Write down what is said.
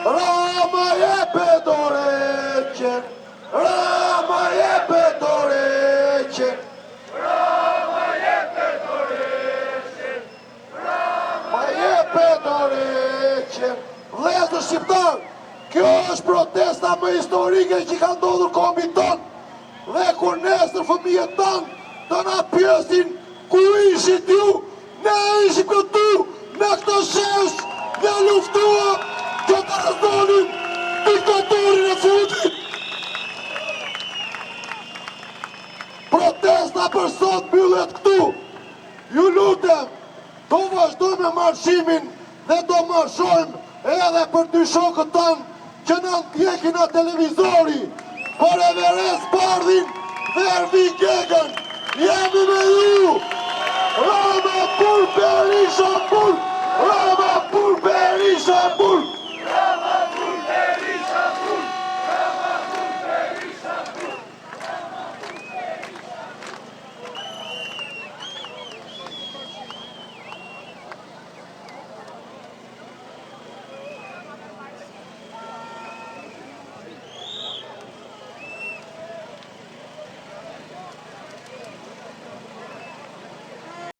Rama jepe dorečen, Rama jepe dorečen, Rama jepe dorečen, Rama jepe dorečen. Vlezë shqiptar, kjo është protesta më historike që ka ndodhur kombit ton. Dhe kur nesër fëmijët tanë të na pyesin ku ishit ju, ne ishim këtu, në këtë shesh, dhe luftua që të rëzdonim diktatorin e fundit. Protesta për sot mbyllet këtu. Ju lutem, do vazhdojmë me marshimin dhe do marshojmë edhe për dy shokët tanë që në ndjekin a televizori, për Everest Bardhin dhe Ervin Gegën. Jemi me ju! Rama pur Berisha pur! Rama pur Berisha pur!